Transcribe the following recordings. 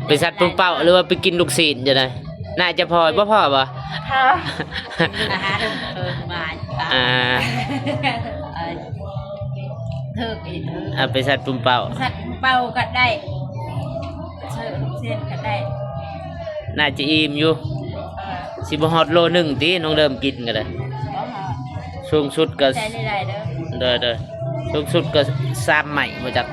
ไปสัตว์ปุ่มเป่าหรือว่าไปกินลูกศิษย์จะได้น่าจะพอบ่พอบ่ อาหารมาเถิกอีก ไปสัตว์ปุ่มเป่า สัตว์เป่าก็ได้เชิญเส้นก็ได้ น่าจะอิ่มอยู่สิบ่ฮอดโลนึงติน้องเดิมกินก็ได้สูงสุดก็ ใช้ได้เด้อ เด้อสูงสุดก็3ใหม่บ่จัก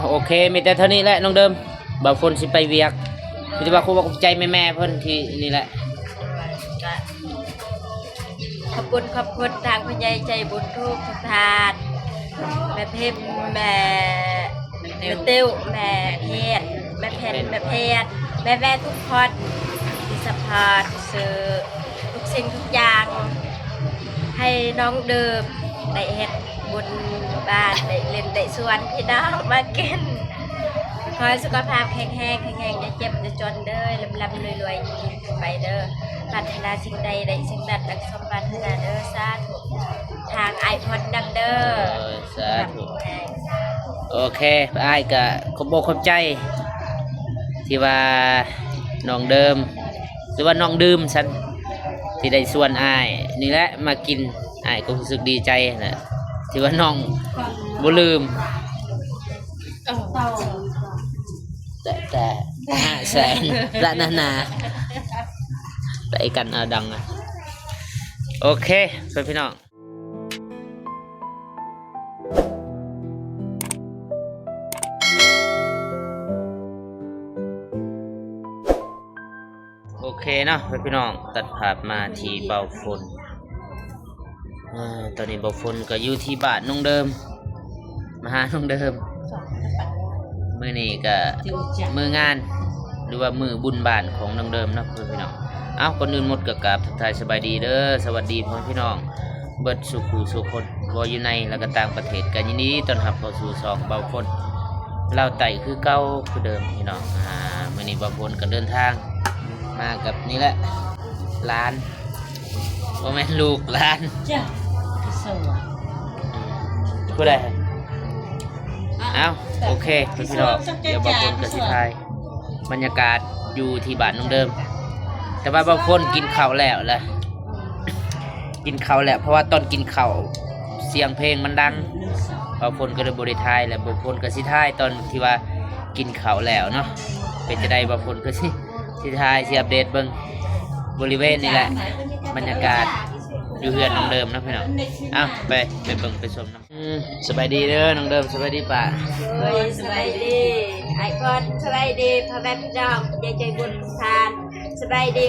โอเคมีแต่เท่านี้แหละน้องเดิมบ่าวฝนสิไปเวียกมีแต่ว่าครูบอกใจแม่ๆเพิ่นที่นี่แหละขอบคุณทางพญายใจบุญทุกทานแม่เพ็มแม่ติ้วแม่เพชรแม่เพนแม่เพชรแม่ทุกคนที่สปอร์ตซื้อทุกสิ่งทุกอย่างให้น้องเดิมได้เฮ็ดบุญบ้านได้เล่นได้สวนพี่น้องมากินขอให้สุขภาพแข็งแรงอย่าเจ็บอย่าจนเด้อลำรวยยิ่งไปเด้อปรารถนาสิ่งใดได้สิ่งนั้นดังสมปรารถนาเด้อสาธุทางไอพอดนำเด้อสาธุโอเคอ้ายก็ขอบอกขอบใจที่ว่าน้องเดิมหรือว่าน้องดื่มฉันที่ได้ส่วนอ้ายนี่แหละมากินอ้ายก็รู้สึกดีใจนะที่ว่าน้องบ่ลืมแต่500,000ละนาไปกันดังโอเคพี่น้องโอเคเนาะพี่น้องตัดภาพมาที่เบาฝนตอนนี้เบาฝนก็อยู่ที่บ้านน้องเดิมมาหาน้องเดิมมื้อนี้ก็มื้องานหรือว่ามื้อบุญบ้านของน้องเดิมเนาะพี่น้องก่อนอื่นหมดก็กราบทักทายสบายดีเด้อสวัสดีพ่อพี่น้องเบิดสุขสุขคนบ่อยู่ในและก็ต่างประเทศกันยินดีต้อนรับเข้าสู่2เบาฝนเราไต่คือเก่าคือเดิมพี่น้องมื้อนี้เบาฝนก็เดินทางมากับนี่แหละร้านบ่แม่นลูกร้านจ้ะสวัสดีผู้ใดโอเคพี่น้องเดี๋ยวบางคนก็สิทายบรรยากาศอยู่ที่บ้านน้องเดิมแต่ว่าบางคนกินข้าวแล้วแหละกินข้าวแล้วเพราะว่าตอนกินข้าวเสียงเพลงมันดังบางคนก็เลยบ่ได้ทายแล้วบางคนก็สิทายตอนที่ว่ากินข้าวแล้วเนาะเป็นจะได้บางคนก็สิทายสิอัปเดตเบิ่งบริเวณนี่แหละบรรยากาศอยู่เฮือนน้องเดิมนะพี่น้องไปเบิ่งไปชมน้ำสบายดีเด้อน้องเดิมสบายดีป่ะสบายดีไอคอนสบายดีพ่อแม่พี่น้องใจบุญทานสบายดี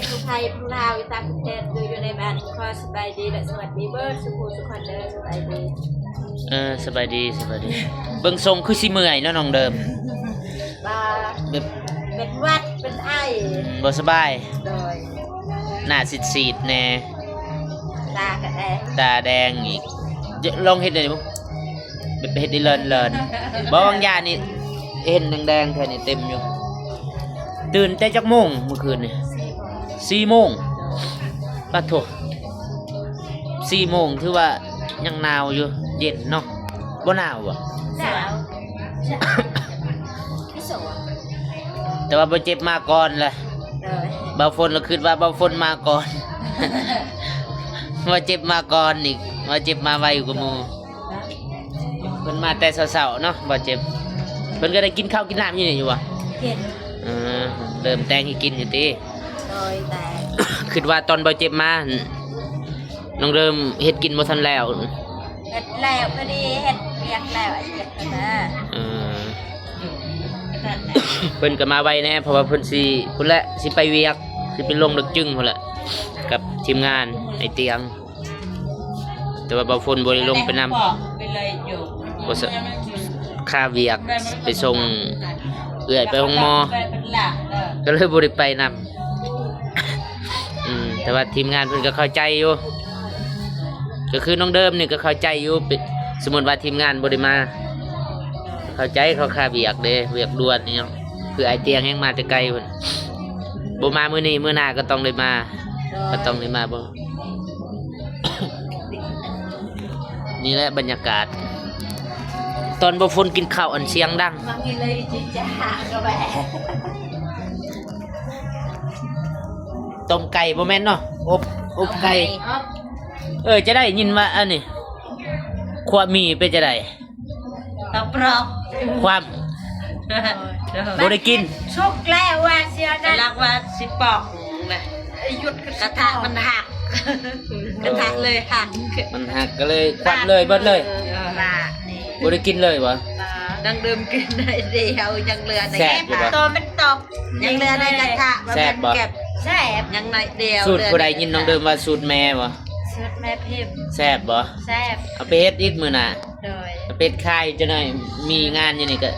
ผู้ไทยผู้ลาวต่างประเทศอยู่ในบ้านขอสบายดีและสวัสดีเบิร์ดสุขุสุขคนเด้อสบายดีสบายดีเบิ่งทรงคือสิเมื่อยเนาะน้องเดิมเป็นวัดเป็นไอบ่สบายโดยหน้าซีดๆแน่ตาแดงอีกลองเฮ็ดได้บ่เป็นเฮ็ดได้เลินบ่บางอย่างนี่เห็นแดงๆแค่นี้เต็มอยู่ตื่นแต่จักโมงเมื่อคืนนี่4 โมงปะโถ4 โมงถือว่ายังหนาวอยู่เย็นเนาะบ่หนาวบ่แต่ว่าบ่เจ็บมาก่อนแหละเบาฝนเราคิดว่าเบาฝนมาก่อนว่าเจ็บมาก่อนอีกว่าเจ็บมาไวกว่าหมู่เพิ่นมาแต่เช้าๆเนาะบ่เจ็บเพิ่นก็ได้กินข้าวกินน้ำอยู่นี่อยู่บ่กินเริ่มแต่งให้กินอยู่ติโดยแต่คิดว่าตอนบ่เจ็บมาน้องเริ่มเฮ็ดกินบ่ทันแล้วเฮ็ดแล้วพอดีเฮ็ดเรียกแล้วไอ้เฮ็ดนะเพิ่นก็มาไวแน่เพราะว่าเพิ่นสิพุ่นแหละสิไปเวียกสิไปลงลึกจึงพุ่นแหละกับทีมงานในเตียงแต่ว่าบ่ฝนบ่ได้ลงไปนำบ่ค่าเวียกไปส่งเอื้อยไปห้องหมอก็เลยบ่ได้ไปนำแต่ว่าทีมงานเพิ่นก็เข้าใจอยู่ก็คือน้องเดิมนี่ก็เข้าใจอยู่สมมุติว่าทีมงานบ่ได้มาเข้าใจเขาค่าเวียกเด้เวียกด่วนนี่เนาะคือไอเตียงแฮงมาแต่ไกลพุ่นบ่มามื้อนี้มื้อหน้าก็ต้องได้มาบ่ด นี่แหละบรรยากาศ ตอนบ่ฝนกินข้าวอันเสียงดัง บางทีเลยจิจ้าก็แบบ ต้มไก่บ่แม่นเนาะอบไก่จะได้ยินว่าอันนี้ความมีเป็นจะได้ ตบรอบ ความบ่ได้กิน ชุกแล้วว่าเสียนะรักว่าสิปอกนะหยุดกระทะมันหักกระทะเลยหัก มันหักก็เลยควัดเลยเบิดเลย ว่านี่ บ่ได้กินเลยวะ ดังเดิมกินได้เดียวยังเหลือใน แซ่บอยู่ปะ ตัวมันตกยังเหลือในกระทะ แซ่บปะ เก็บแซ่บยังในเดียว สูตรผู้ใดยินน้องเดิมว่าสูตรแม่บ่ สูตรแม่พิมพ์ แซ่บบ่ แซ่บ เอาไปเฮ็ดอีกมื้อหน้า โดย เอาไปเฮ็ดขายจังหน่อยมีงานอยู่นี่ก็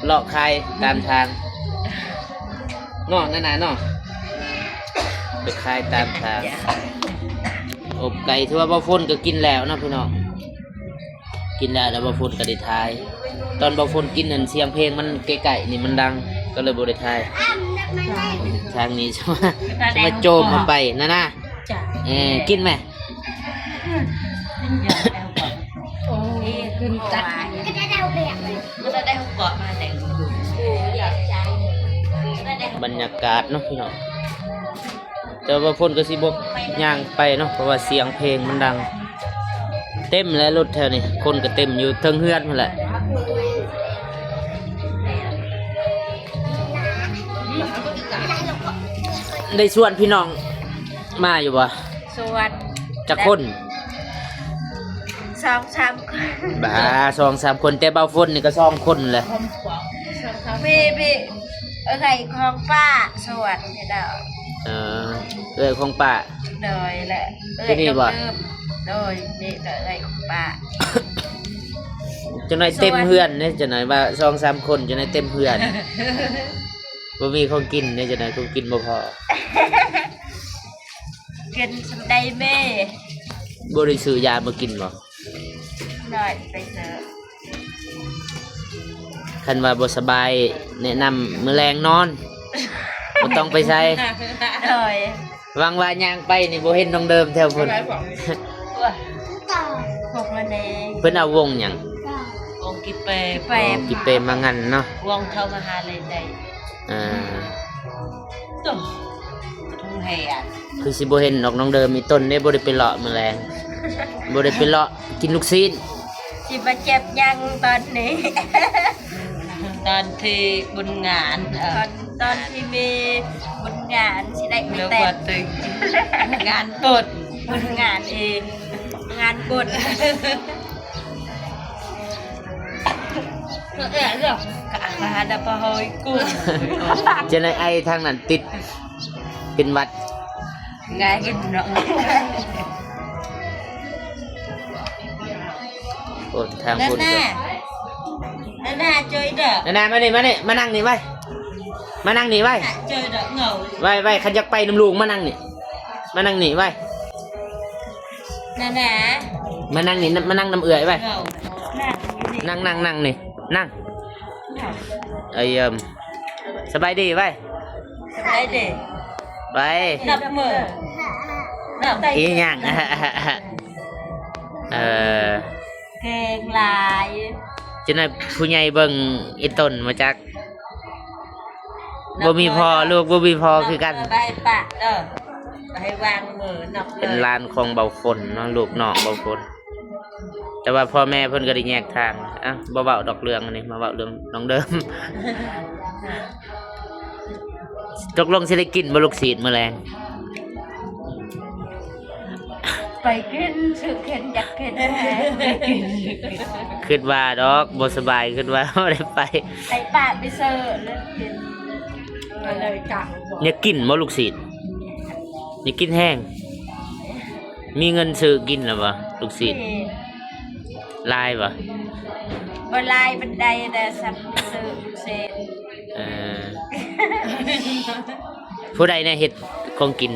เลาะขายตามทางเนาะนั่นน่ะเนาะไปขายตามทางอบไก่ที่ว่าบ่ฝนก็กินแล้วเนาะพี่น้องกินแล้วบ่ฝนก็ได้ทาย ตอนบ่ฝนกินนั่นเสียงเพลงมันไกลๆนี่มันดังก็เลยบ่ได้ทายทางนี้ใช่ไหมโจมเข้าไปนะนะ จ้ะ กินไหม โอ้ยขึ้นตัดก็ได้เอาเบียกเลยก็ได้เอาเกาะมาแต่งอยากใจ บรรยากาศเนาะพี่น้องแต่ว่าฝนก็สิบ่ย่างไปเนาะเพราะว่าเสียงเพลงมันดัง เต็มแล้วรถแถวนี้คนก็เต็มอยู่เทิงเฮือนนั่นแหละได้ชวนพี่น้องมาอยู่บ่ ส่วน จักคน 2-3 คน บ้า2-3 คนแต่เบาฝนนี่ก็2 คนแหละ พี่อะไรของป้าส่วนนี่เด้อ ของป้า โดยแหละ ที่นี่บ่ โดยนี่อะไรของป้า จังหน่อยเต็มเฮือนเนี่ยจังหน่อยว่า2-3 คนจังหน่อยเต็มเฮือนบ่มีของกินเนี่ยจังหน่อยของกินบ่พอ กินสำได้แม่ บ่ได้ซื้อยามากินบ่ หน่อยไปเถอะ คันว่าบ่สบายแนะนำมื้อแรงนอนบ่ต้องไปใส่ โดย วางว่าย่างไปนี่บ่เห็นน้องเดิมแถวพุ่น พวกมันเอง เพิ่นเอาวงหยัง วงกิเปไป กิเปมางั้นเนาะ วงเข้ามาหาเลยได้ อ่า ตุ้มทุ่งแห่อะ คือสิบ่เห็นดอกน้องเดิมมีต้นได้บ่ได้ไปเลาะมื้อแรงบ่ได้ไปเลาะกินลูกชิ้น สิมาเจ็บยังตอนนี้ ตอนที่บุญงานตอนที่มีบุญงานสิได้ไปแต่งตึงงานกดบุญงานเองงานกดเรื่องกะมาดาปะหอยกุ้ง จะในไอทางนั้นติดเป็นหวัด งานกินเนาะ โอ้ทาง นั่น พุ่น น่ะนั่นน่ะเจอเด้อ นั่นๆมานี่มานั่งนี่ไว้มานั่งนี่ไว้ เจอเด้อเหงา ไว้คันอยากไปน้ำลูกมานั่งนี่มานั่งนี่ไว้ นั่นน่ะ มานั่งนี่มานั่งน้ำเอื่อยไว้ เหงานั่ง นั่งนี่นั่งสบายดีไว้ สบายดี ไป นับมือนับ อีหยัง เก่งหลาย จะนายผู้ใหญ่เบิ่งอีต้นมาจากบ่มีพอลูกบ่มีพอคือกัน ไปปะเด้อไปวางมือนับเลย เป็นลานของเบาฝนเนาะลูกน้องเบาฝนแต่ว่าพ่อแม่เพิ่นก็ได้แยกทางอ่ะบ่เว้าดอกเรื่องอันนี้มาเว้าเรื่องน้องเดิม ตกลงสิได้กินบ่ลูกศิษย์มื้อแลง ไปกินสึกเข็นอยากเข็นไปกิน คิดว่าดอกบ่สบายคิดว่า บ่ได้ไป ไปปะไปเซอร์แล้วกินอะไรจัง อยากกินบ่ลูกศิษย์อยากกินแห้งมีเงินซื้อกินหรือบ่ลูกศิษย์ลายบ่ บลายบันไดแต่ซับเซอร์เซน เออผู้ใดเนี่ยเฮ็ดของกิน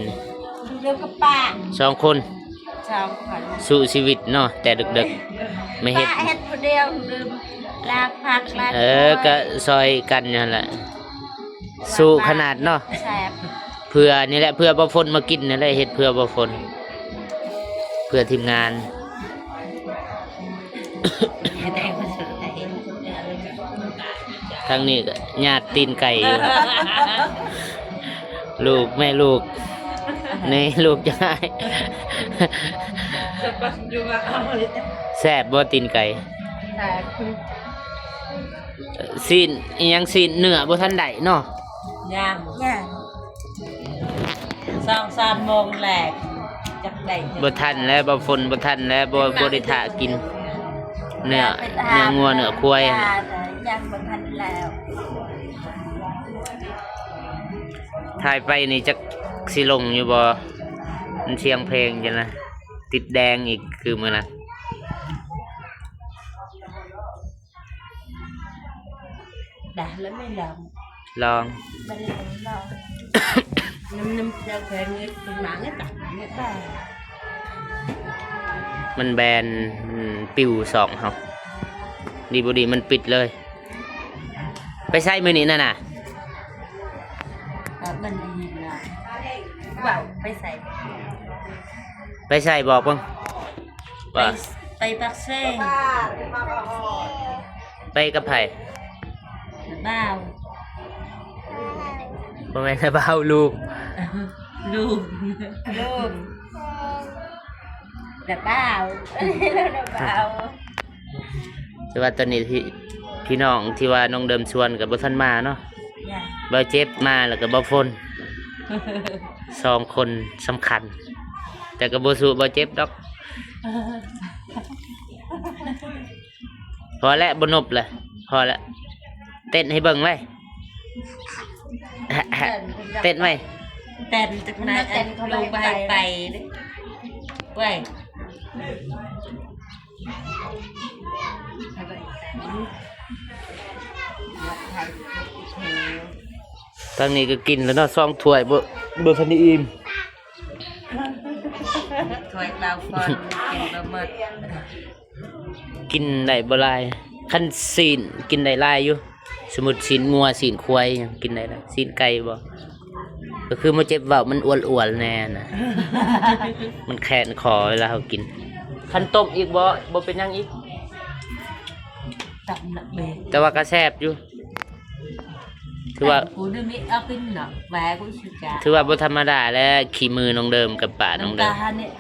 เรื่องกับป้า 2 คน สองคน สู้ชีวิตเนาะแต่ดึกๆไม่เฮ็ด ป้าเฮ็ดคนเดียวลืมลากผักลาก ก็ซอยกันนั่นแหละสู้ขนาดเนาะ แซ่บ เพื่อนี่แหละเพื่อบ่ฝนมากินนั่นแหละเฮ็ดเพื่อบ่ฝนเพื่อทีมงาน ทางนี้ก็ญาติตีนไก่อยู่ ลูกแม่ลูกนี่ลูกจะให้แซ่บบ่ตีนไก่ซีนอิหยังซีนเนื้อบ่ทันได้เนาะ ย่าง 2-3 โมงแหลกจักได้ บ่ทันแล้วบ่ฝนบ่ทันแล้วบ่ได้ท่ากินเนื้องัวเนื้อควาย ย่างบ่ทันแล้ว ถ่ายไปนี่จักสิลงอยู่บ่มันเสียงเพลงจังนะติดแดงอีกคือมื้อนั้น ด่าแล้วไม่ลอง ลอง ไม่ลองน้ำเจ้าแพงเงินเป็นหมาเงี้ยต่างเงี้ยได้ มันแบนปิวสองเฮาดีบ่ดีมันปิดเลย ไปใช้มื้อนี้นั่นน่ะ มันดีนะว้าวไปใส่ ไปใช้บอกเบิ่งว่า ไปปักเซ่ ไปกับไผ บ้าว บ่แม่นให้เบาลูก ลูกแต่บ้าวแต่บ้าว แต่ว่าตอนนี้ที่พี่น้องที่ว่าน้องเดิมชวนกับบ่ทันมาเนาะบ่เจ็บมาแล้วก็บ่ฝน 2 คนสำคัญ แต่ก็บ่สู้บ่เจ็บดอกพอแล้วบ่นบเลยพอแล้วเต้นให้เบิ่งไว้ เต้นไว้ เต้นจากไหนลงไปดิเว้ย ทางนี้ก็กินแล้วเนาะ2 ถ้วยบ่ทันได้อิ่ม ถอยเราก่อนกินบะหมด กินได้บ่หลายคันซีนกินได้หลายอยู่สมมุติซีนงัวซีนควายหยังกินได้หลายซีนไก่บ่ก็คือมาเจ็บเว้ามันอ้วนๆแน่น่ะ มันแขนคอเวลาเฮากินคันต้มอีกบ่เป็นหยังอีก ตับหนักเบร แต่ว่าก็แซ่บอยู่ถือว่า กูนึกนี่เอาขึ้นหนักแหวกูสุดจ้า ถือว่าบ่ธรรมดาแล้วขี่มือน้องเดิมกับป่าน้องเดิม น้ำตาเนี่ย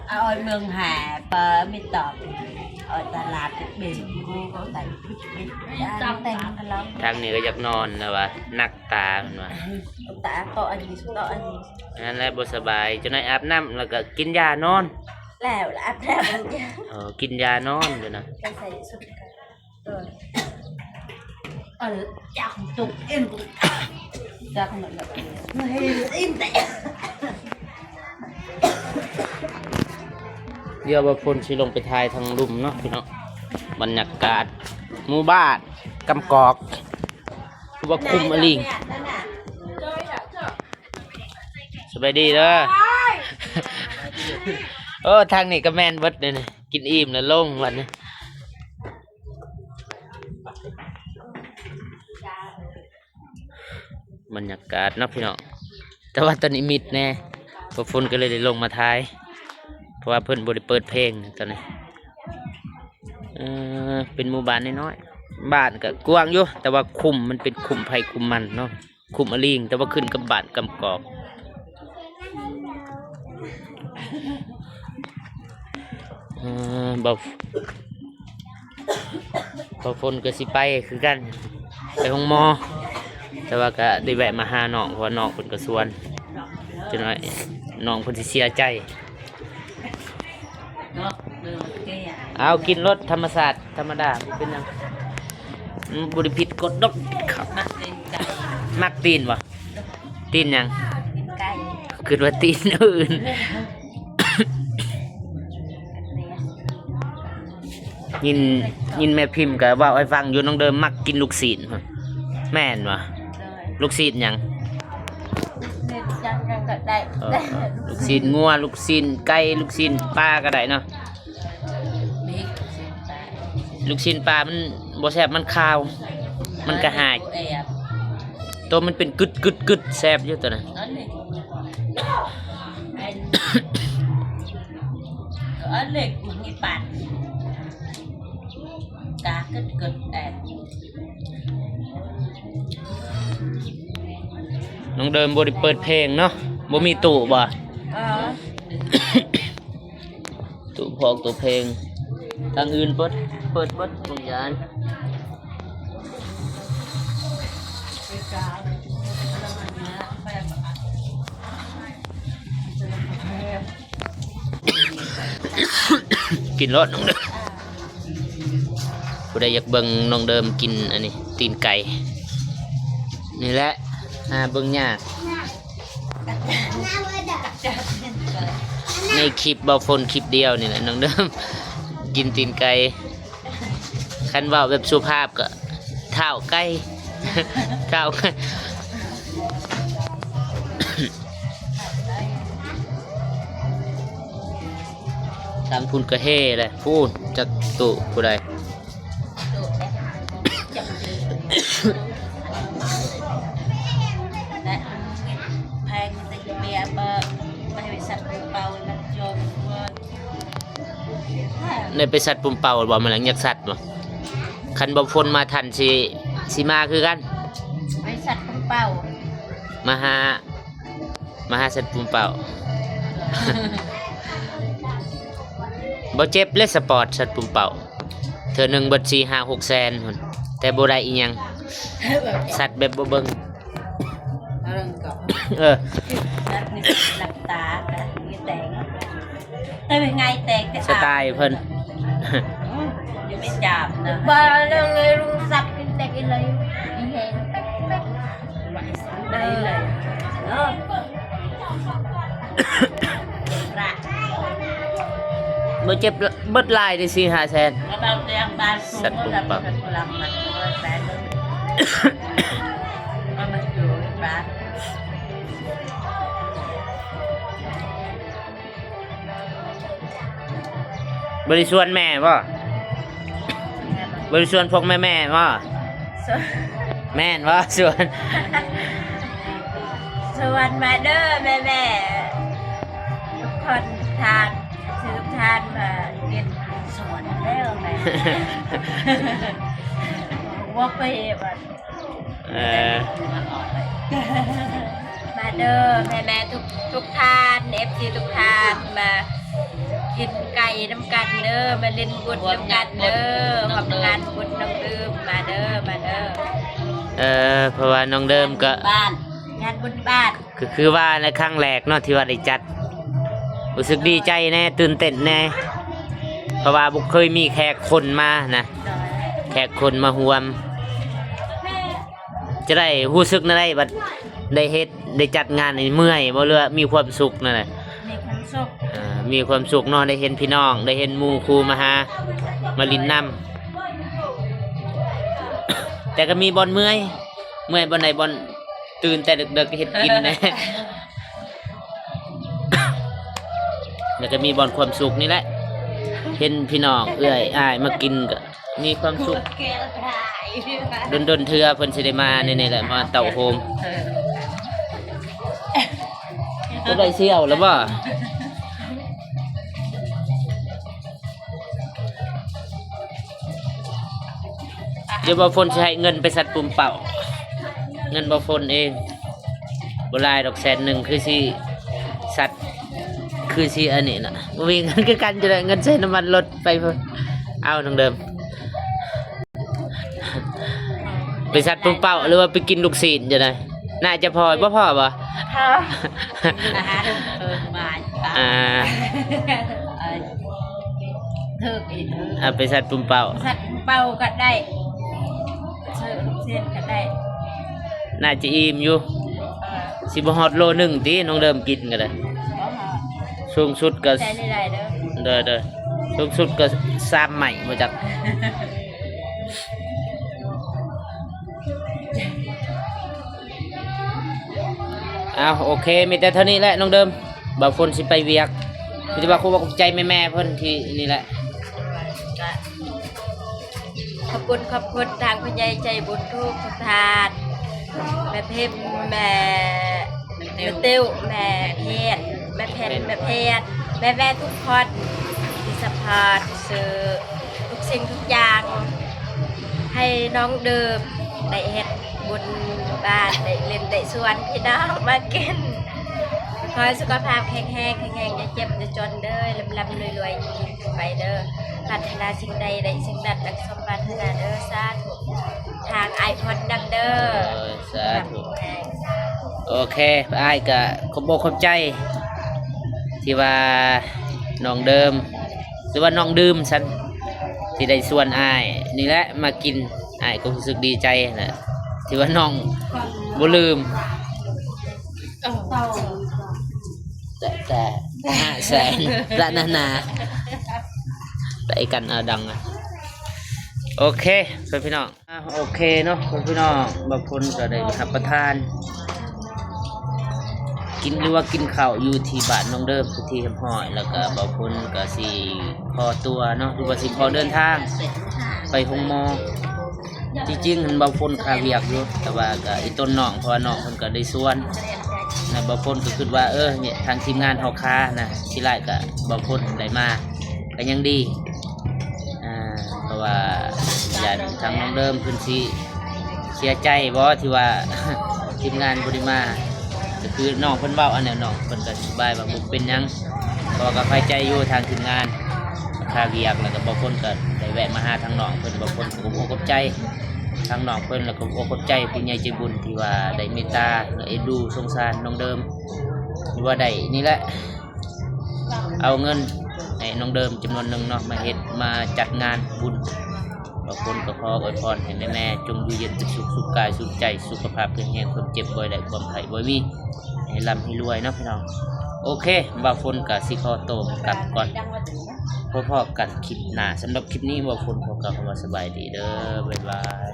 เอาไอ้เมืองแห่เปอไม่ตอบเอาตลาดเบรกูก็แต่งแต่งกันแล้ว ทางนี้ก็อยากนอนแล้วว่านักตาเพิ่นว่า ตาโตอันนี้โตอันนี้ นั่นแหละบ่สบายจนได้อาบน้ำแล้วก็กินยานอน แล้วอัพแล้วมันจะ กินยานอนอยู่นะ ไปใส่สุดกันจากของตุกเอ็มจากของแบบไม่อิ่มแต่ เดี๋ยวว่าพ่นสิลงไปถ่ายทางลุ่มเนาะพี่น้องบรรยากาศหมู่บ้านกำกอกคือว่าคุมอลิงสบายดีเด้อ ทางนี้ก็แม่นเบิดเลยนี่กินอิ่มแล้วลงวันนี้บรรยากาศเนาะพี่น้องแต่ว่าตอนนี้มิดแน่พอฝนก็เลยได้ลงมาถ่ายเพราะว่าเพิ่นบ่ได้เปิดเพลงตอนนี้เป็นหมู่บ้านน้อยๆบ้านก็กว้างอยู่แต่ว่าคุมมันเป็นคุมไผ่คุมมันเนาะคุมอลิงแต่ว่าขึ้นกับบ้านกำกอกบ่ฝนก็สิไปคือกันไปห้องหมอแต่ว่าก็ได้แวะมาหาน้องเพราะว่าน้องเพิ่นก็ชวนจนว่าน้องเพิ่นสิเสียใจเอากินรสธรรมศาสตร์ธรรมดาบ่เป็นหยังบ่ได้ผิดกฎดอกครับมักตีนบ่ตีนหยัง ไก่ คิดว่าตีนอื่น ยินแม่พิมพ์ก็เว้าให้ฟังอยู่น้องเดิมมักกินลูกศิษย์แม่นบ่ลูกศิษย์หยัง ยังก็ได้ ลูกศิษย์งัวลูกศิษย์ไก่ลูกศิษย์ปลาก็ได้เนาะลูกศิษย์ปลามันบ่แซ่บมันคาว มันก็หายตัวมันเป็นกึดแซ่บอยู่ตัวนั้น อันเล็กมันมีปัน เกิดแอบ น้องเดิมบ่ได้เปิดเพลงเนาะบ่มีตู้บ่ ตู้พอกตู้เพลงทางอื่นเปิดเบิดทุกอย่างกินรสน้องเดิมผู้ใดอยากเบิ่งน้องเดิมกินอันนี้ตีนไก่นี่แหละเบิ่งยากในคลิปบ่ฝนคลิปเดียวนี่แหละน้องเดิมกินตีนไก่คันว่าแบบสุภาพก็เท้าไก่เท้าไก่ตามคุณก็เฮ่เลยพูดจากตุผู้ใดแพงติดเบียร์เบอร์ไม่ให้สัตว์เป่ามันโยมในไปสัตว์ปุ่มเป่าบ่มาหลังอยากสัตว์บ่คันบ่ฝนมาทันสิมาคือกัน ไปสัตว์เป่า มาหาสัตว์ปุ่มเป่า บ่เจ็บเล่นสปอร์ตสัตว์ปุ่มเป่าเธอหนึ่งเบิด4-5-6 แสนพุ่นแต่บ่ได้อีหยังสัตว์แบบบ่เบิ่งสัตว์นี่หลับตาแบบนี้แต่งแต่เป็นไงแต่งสไตล์เพิ่น ยังไม่จับนะบ้าเรื่องเลยลุงสัตว์กินแต่กินเลยอีเห็นเป๊กได้เลยบ่เจ็บเบิดลายได้4-5 แสนเราเรียงบ้านสัตว์ปุ่มเป่ามันแสนมันอยู่บ้านบริส่วนแม่บ่บริส่วนพวกแม่บ่แม่นบ่ส่วนมาเด้อแม่ทุกคนทานซื้อทานมาเรียนสวนแล้วแม่ว่าไปแบบมาเด้อแม่ทุกทานFC ทุกทานมากินไก่น้ำกันเด้อมาเล่นบุญน้ำกันเด้อทำงานบุญน้ำดื่มมาเด้อเพราะว่าน้องเดิมก็บ้านงานบุญบ้านคือว่าในครั้งแรกเนาะที่ว่าได้จัดรู้สึกดีใจแน่ตื่นเต้นแน่เพราะว่าบุกเคยมีแขกคนมานะแขกคนมาห่วมจะได้รู้สึกนั่นได้บัดได้เฮ็ดได้จัดงานในเมื่อยบ่เรือมีความสุขนั่นแหละมีความสุขเนาะได้เห็นพี่น้องได้เห็นหมู่ครูมาลินน้ำแต่ก็มีบอลเมื่อยบอลไหนบอลตื่นแต่ดึกๆเฮ็ดกินนะแล้วก็มีบอลความสุขนี่แหละเห็นพี่น้องเอื้อยอ้ายมากินก็มีความสุขดนเทื่อเพิ่นสิได้มานี่แหละมาเต่าโฮมก็ได้เสี่ยวแล้วบ่เดี๋ยวบ่ฝนสิให้เงินไปสัตว์ปุ่มเป่าเงินบ่ฝนเองบ่หลายดอก100,000คือสิสัตว์คือสิอันนี้น่ะบ่มีเงินคือกันจะได้เงินใช้น้ำมันรถไปเพิ่นเอาทางเดิมไปสัตว์ปุ่มเป่าหรือว่าไปกินลูกศิษย์จะได้น่าจะพอบ่พอบ่ไปสัตว์ปุ่มเป่าสัตว์เป่าก็ได้เสิร์ฟเส้นก็ได้น่าจะอิ่มอยู่สิบ่ฮอดโลนึงติน้องเดิมกินก็ได้สูงสุดก็เด้อสูงสุดก็3ใหม่บ่จักโอเคมีแต่เท่านี้แหละน้องเดิมบ่าวฝนสิไปเวียกมีแต่ว่าครูบอกใจแม่เพิ่นที่นี่แหละขอบคุณทางผู้ใหญ่ใจบุญทุกทานแม่เพ็มแม่เต้วแม่เพชรแม่แม่ทุกคนที่สปอร์ตซื้อทุกสิ่งทุกอย่าง ให้น้องเดิมได้เฮ็ดบุญบ้านได้เล่นได้สวนพี่น้องมากินขอให้สุขภาพแข็งแรงอย่าเจ็บอย่าจนเด้อลำรวยยิ่งไปเด้อปรารถนาสิ่งใดได้สิ่งนั้นดังสมปรารถนาเด้อสาธุทางไอพอดนำเด้อ สาธุโอเคอ้ายก็ขอบอกขอบใจ ที่ว่าน้องเดิมหรือว่าน้องดื่มฉันที่ได้ส่วนอ้ายนี่แหละมากินอ้ายก็รู้สึกดีใจนะที่ว่าน้องบ่ลืมแต่500,000ละนาไปกันเอาดังอ่ะโอเคเพื่อนพี่น้องโอเคเนาะเพื่อนพี่น้องบางคนก็ได้รับประทาน กินหรือว่ากินข้าวอยู่ที่บ้านน้องเดิมที่หอยแล้วก็บางคนก็สิพอตัวเนาะหรือว่าสิพอเดินทางไปห้องหมอจริงๆมันบางคนคาเวียกอยู่แต่ว่าก็อีต้นน้องเพราะว่าน้องเพิ่นก็ได้ส่วนนะบางคนก็คิดว่าเนี่ยทางทีมงานเฮาค้านะที่ไรก็บางคนได้มาก็ยังดีเพราะว่าอย่างทางน้องเดิมเพิ่นสิเสียใจบ่ที่ว่า ทีมงานบ่ได้มาก็คือน้องเพิ่นเว้าอันแนวน้องเพิ่นก็สบายว่าบ่เป็นหยังเพราะว่าก็ไฟใจอยู่ทางทีมงานคาเวียกแล้วก็บางคนก็ได้แวะมาหาทางน้องเพิ่นบางคนก็บ่เข้าใจทางน้องเพิ่นแล้วก็บ่เข้าใจผู้ใหญ่ใจบุญที่ว่าได้เมตตาเอ็นดูสงสารน้องเดิมที่ว่าได้นี่แหละเอาเงินให้น้องเดิมจำนวนหนึงเนาะมาเฮ็ดมาจัดงานบุญบางคนก็ขออวยพรให้แม่ๆจงอยู่เย็นเป็นสุขสุขกายสุขใจสุขภาพแข็งแรงความเจ็บบ่อยได้ความไข้บ่มีให้ร่ำให้รวยเนาะพี่น้องโอเคบางคนก็สิขอโตวกลับก่อนพอๆกันคลิปหน้าสำหรับคลิปนี้บางคนขอกล่าวคำว่าสบายดีเด้อบ๊ายบาย